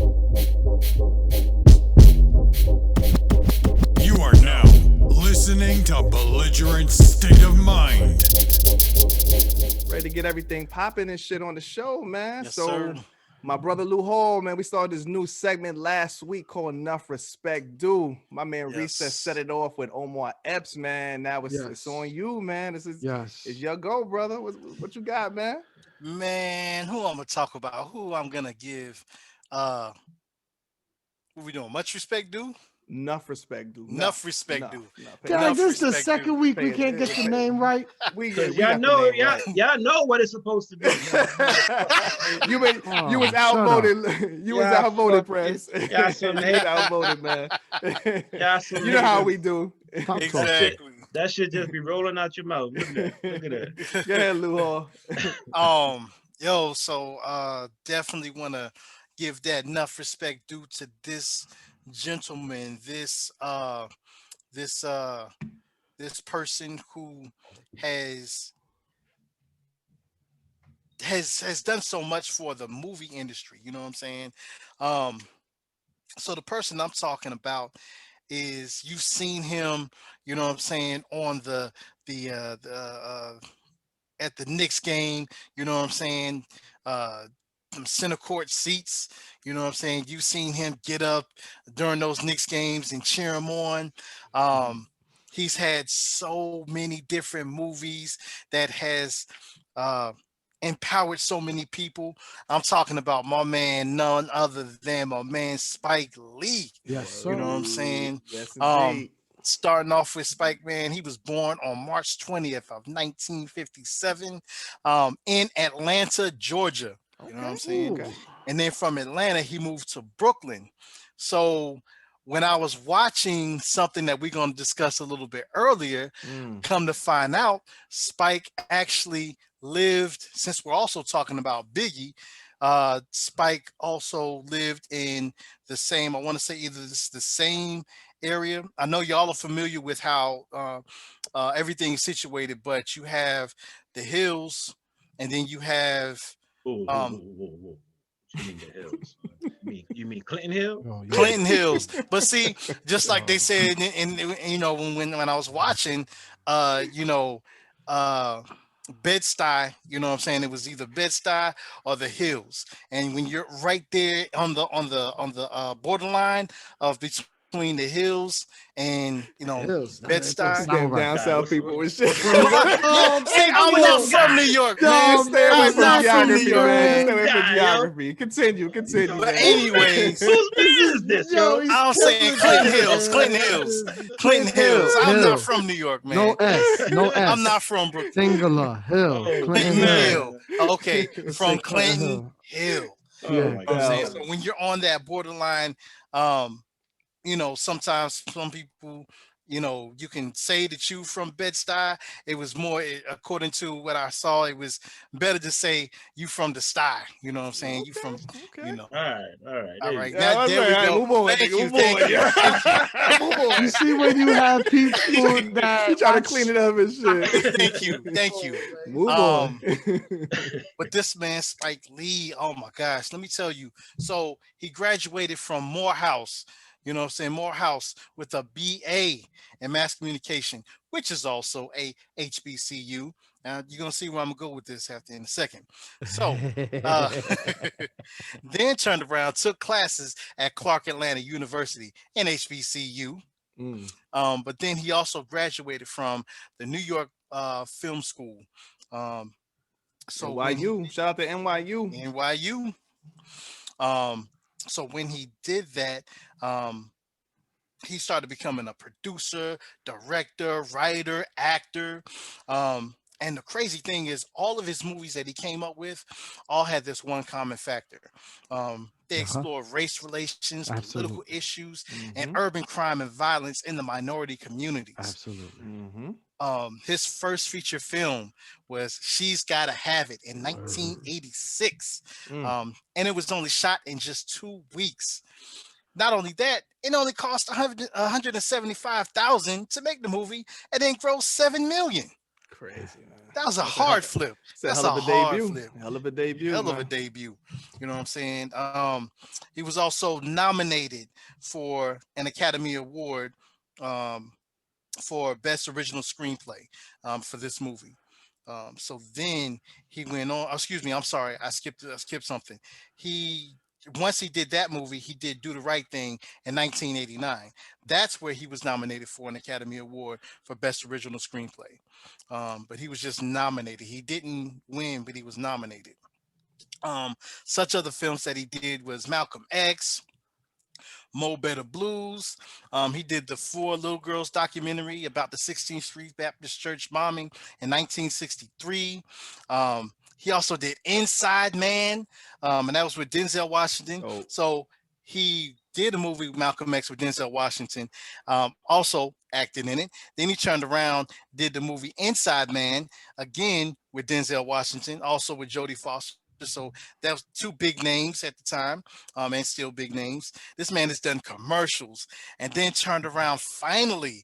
You are now listening to Belligerent State of Mind. Ready to get everything popping and shit on the show, man. Yes, So, sir. my brother Lou Hall, man, we started this new segment last week called Nuff Respect Due. My man Recess set it off with Omar Epps, man. Now it's on you, man. It's your go, brother. What you got, man? Man, who I'm gonna talk about? Who I'm gonna give? What we doing? Much respect, due. Nuff Respect Due. Enough respect, due. God, this is the second week we can't get the name right. Y'all know what it's supposed to be. you was outvoted. You was outvoted, Press. Y'all some you was outvoted, man. You know how we do. Exactly. That should just be rolling out your mouth. Look at that. Go ahead, Lou Hall. Definitely want to give that enough respect due to this gentleman, this person who has done so much for the movie industry. You know what I'm saying? So the person I'm talking about is, you've seen him, you know what I'm saying, on the at the Knicks game, you know what I'm saying, some center court seats, you know what I'm saying. You've seen him get up during those Knicks games and cheer him on. He's had so many different movies that has empowered so many people. I'm talking about my man, none other than my man Spike Lee. Yes, sir. You know what I'm saying? Yes, indeed. Starting off with Spike, man, he was born on March 20th of 1957 in Atlanta, Georgia. You know what I'm saying? Okay. And then from Atlanta, he moved to Brooklyn. So when I was watching something that we're going to discuss a little bit earlier, come to find out, Spike actually lived, since we're also talking about Biggie, Spike also lived in the same, I want to say either this the same area. I know y'all are familiar with how everything is situated, but you have the hills, and then you have Whoa. You mean the hills? You mean Clinton Hill? Oh, yeah. Clinton Hills. But see, just like they said, and you know, when I was watching, Bed-Stuy, you know what I'm saying, it was either Bed-Stuy or the hills. And when you're right there on the borderline of between the hills and, you know, Hills. Bed-Stuy. Sound right. Down south people and shit. See, I'm not from New York, man. Stay away I'm from not from geography, New York, man. man. Stay away from Yo. geography. Continue. But man. anyways, Whose man is this, yo? I'm saying Clinton Hills. I'm not from New York, man. No S. I'm not from Brooklyn. Singular. Hill. Oh, Clinton Clinton Hill. Hill. Okay, from Clinton Clinton Hill. Oh Yeah. my You know what I'm God. saying? So when you're on that borderline, you know, sometimes some people, you know, you can say that you from Bed-Stuy. It was more, according to what I saw, it was better to say you from the Stuy. You know what I'm saying? You from, Okay. you know. All right. All right. Yeah, Now, there we right. go. Move on, Thank nigga. you. Move on. Yeah. Move on. You see when you have people that You try to watch- clean it up and shit. Thank you. Move on. But this man, Spike Lee, oh my gosh, let me tell you. So he graduated from Morehouse, you know what I'm saying, Morehouse, with a BA in mass communication, which is also a HBCU. Now you're gonna see where I'm gonna go with this after in a second. So then turned around, took classes at Clark Atlanta University in HBCU. But then he also graduated from the New York Film School. So NYU. Shout out to NYU. NYU. So when he did that, he started becoming a producer, director, writer, actor. And the crazy thing is, all of his movies that he came up with all had this one common factor. They explore race relations, political issues, and urban crime and violence in the minority communities. Absolutely. His first feature film was She's Gotta Have It in 1986. And it was only shot in just 2 weeks. Not only that, it only cost $175,000 to make the movie and then grossed $7 million. crazy, man. That was a hard flip. That's a hard flip. Hell of a debut. Hell of a debut. You know what I'm saying? He was also nominated for an Academy Award for Best Original Screenplay for this movie. So then he went on. Excuse me. I'm sorry. I skipped something. Once he did that movie, he did Do the Right Thing in 1989. That's where he was nominated for an Academy Award for Best Original Screenplay. But he was just nominated. He didn't win, but he was nominated. Such other films that he did was Malcolm X, Mo Better Blues. He did the Four Little Girls documentary about the 16th Street Baptist Church bombing in 1963. He also did Inside Man, and that was with Denzel Washington. Oh. So he did a movie with Malcolm X with Denzel Washington, also acted in it. Then he turned around, did the movie Inside Man, again with Denzel Washington, also with Jodie Foster. So that was two big names at the time, and still big names. This man has done commercials and then turned around. Finally,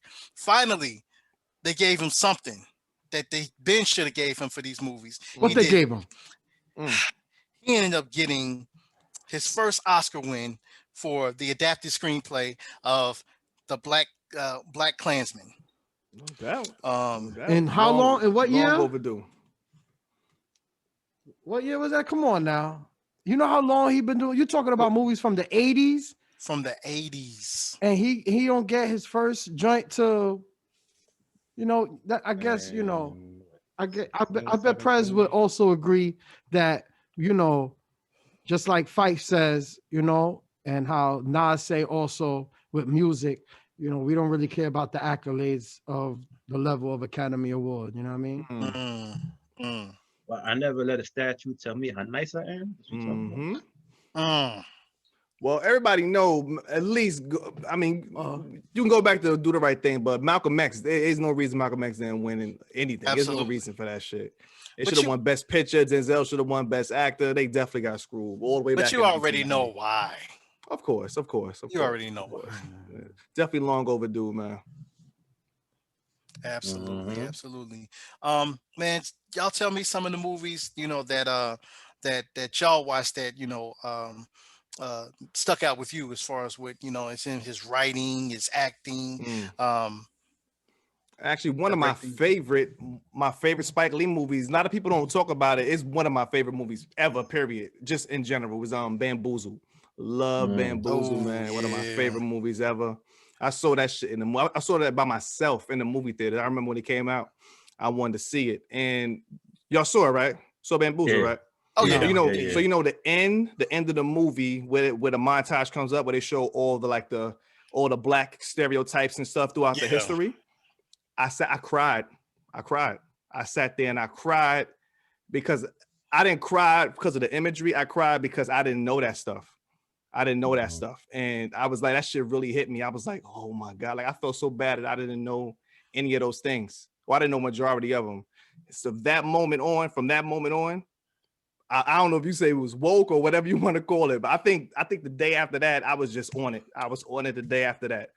they gave him something that Ben should have gave him for these movies. What they gave him? He ended up getting his first Oscar win for the adapted screenplay of the Black Klansman. No doubt. And how long? And what year? Long overdue. What year was that? Come on now. You know how long he been doing? You're talking about movies from the 80s? From the 80s. And he don't get his first joint to, that I guess, I bet Prez would also agree that, just like Fife says, and how Nas say also with music, we don't really care about the accolades of the level of Academy Award. You know what I mean? Well, I never let a statue tell me how nice I am. Well, everybody know, at least, I mean, you can go back to Do the Right Thing, but Malcolm X, there is no reason Malcolm X didn't win anything. Absolutely. There's no reason for that shit. They should have won Best Picture. Denzel should have won Best Actor. They definitely got screwed all the way back. But you already know why. Of course. You already know why. Yeah. Definitely long overdue, man. Absolutely. Man, y'all tell me some of the movies, that y'all watched that, stuck out with you as far as what, it's in his writing, his acting. Actually, one of my favorite Spike Lee movies, a lot of people don't talk about it. It's one of my favorite movies ever, period. Just in general, was Bamboozle. Love Bamboozle, man. One of my favorite movies ever. I saw that shit I saw that by myself in the movie theater. I remember when it came out, I wanted to see it. And y'all saw it, right? Saw Bamboozle, right? Oh yeah. So the end of the movie where the montage comes up where they show all the black stereotypes and stuff throughout the history. I cried. I sat there and I cried because I didn't cry because of the imagery. I cried because I didn't know that stuff. And I was like, that shit really hit me. I was like, oh my God. Like I felt so bad that I didn't know any of those things. Well, I didn't know majority of them. So from that moment on, I don't know if you say it was woke or whatever you want to call it, but I think the day after that, I was just on it. I was on it the day after that.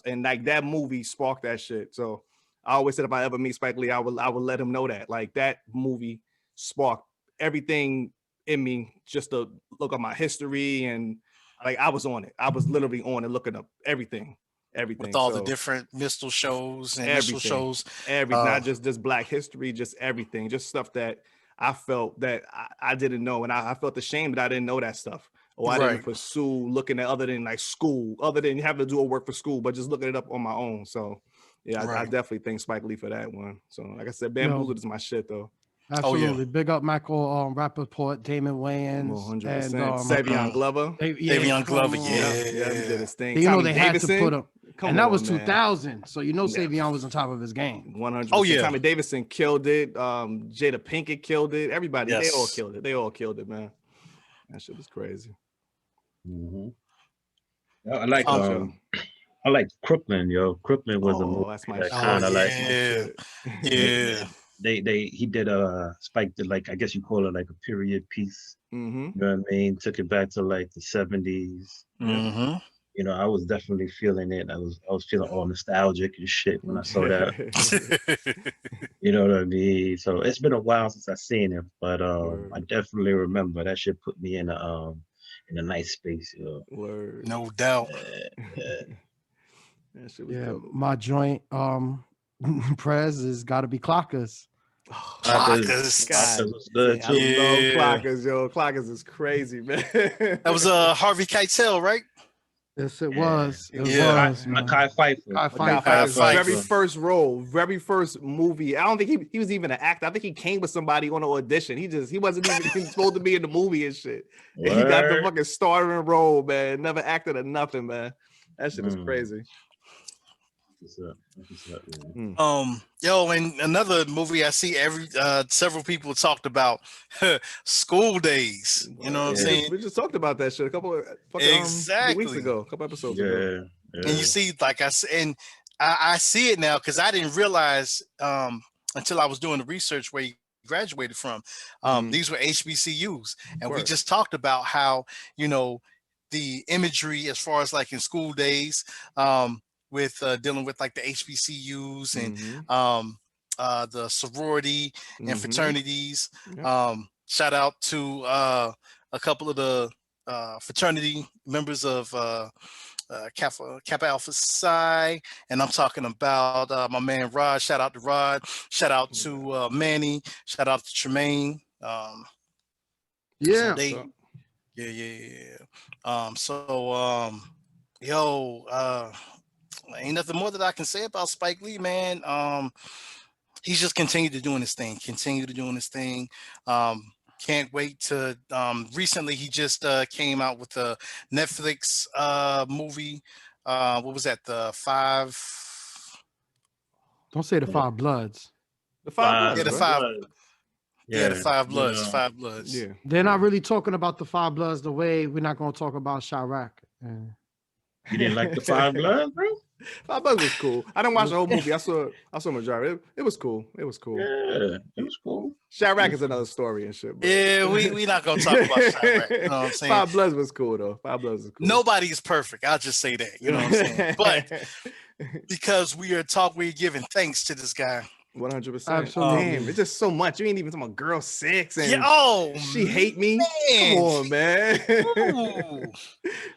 And like that movie sparked that shit. So I always said if I ever meet Spike Lee, I would let him know that. Like that movie sparked everything in me just to look at my history and like I was on it. I was literally on it, looking up everything. With all the different minstrel shows and minstrel shows. Not just Black history, just everything. Just stuff that I felt that I didn't know. And I felt ashamed that I didn't know that stuff. Or I didn't pursue looking at other than like school, other than having to do a work for school, but just looking it up on my own. So yeah, I definitely thank Spike Lee for that one. So like I said, Bamboozle is my shit though. Absolutely. Oh, yeah. Big up Michael Rappaport, Damon Wayans, 100%. And Savion Glover. Savion Glover, yeah, he did his thing. You know they Davidson. Had to put him. And that was 2000, so you know Savion was on top of his game. 100%. Oh yeah, Tommy Davidson killed it. Jada Pinkett killed it. Everybody, they all killed it. They all killed it, man. That shit was crazy. I like Crooklyn, yo. Crooklyn was a movie. That's my shit. Yeah. He did Spike did like I guess you call it like a period piece. You know what I mean? Took it back to like the 70s. you know, I was definitely feeling it. I was feeling all nostalgic and shit when I saw that. You know what I mean? So it's been a while since I seen it, but I definitely remember that shit put me in a nice space, you know. Word. No doubt. Yeah, my joint Prez has got to be Clockers. Clockers. Was good too. I love Clockers, yo. Clockers is crazy, man. That was Harvey Keitel, right? Yes, it was. It was. Mekhi Phifer. Mekhi Phifer's very first role, very first movie. I don't think he was even an actor. I think he came with somebody on an audition. He wasn't even supposed to be in the movie and shit. And he got the fucking starring role, man. Never acted or nothing, man. That shit is crazy. Yo, and another movie I see several people talked about, School Days. You know what I'm saying? We just talked about that shit a couple weeks ago, a couple episodes ago. And you see, like I see it now because I didn't realize until I was doing the research where he graduated from. These were HBCUs, and we just talked about how, you know, the imagery as far as like in School Days, with dealing with like the HBCUs and the sorority and fraternities. Shout out to a couple of the fraternity members of Kappa Alpha Psi, and I'm talking about my man Rod. Shout out to Rod. Shout out to Manny. Shout out to Tremaine. Ain't nothing more that I can say about Spike Lee, man. He's just continued to doing his thing. Can't wait to. Recently, he just came out with a Netflix movie. What was that? The Five. Don't say the Five Bloods. The Five Bloods. Yeah, the Five. Yeah, the Five Bloods. Yeah. Five Bloods. Yeah. They're not really talking about the Five Bloods the way we're not going to talk about Chirac. You didn't like the Five Bloods, bro? Five Bloods was cool. I didn't watch the whole movie. I saw majority. It was cool. Yeah, it was cool. Chirac is another story and shit. Bro. Yeah, we not gonna talk about Chirac. You know what I'm saying? Five Bloods was cool though. Five Bloods was cool. Nobody is perfect. I'll just say that. You know what I'm saying? But because we're giving thanks to this guy. 100%. Absolutely. Damn, it's just so much. You ain't even talking about Girl 6 and she hate me. Man. Come on, man.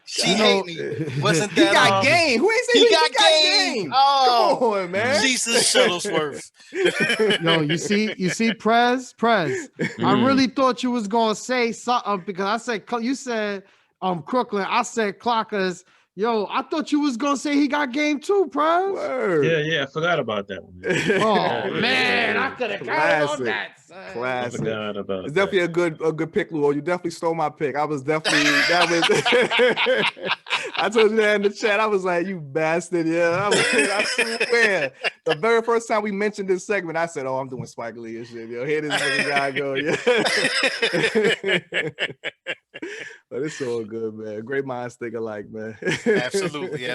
She hate me. Wasn't that he got game? Who ain't saying he got game? Oh, come on, man. Jesus Shuttlesworth. Yo, you see, Prez. I really thought you was gonna say something because you said Crooklyn. I said Clockers. Yo, I thought you was gonna say he got game too, Prez. Yeah, I forgot about that one. Oh man, I could have got on that. Classic. I forgot about it's definitely a good pick, Luo. You definitely stole my pick. I was definitely I told you that in the chat. I was like, you bastard. Yeah, I swear. The very first time we mentioned this segment, I said, "Oh, I'm doing Spike Lee and shit." Yo, here this nigga guy go. Yeah. But it's all good, man. Great minds think alike, man. Absolutely.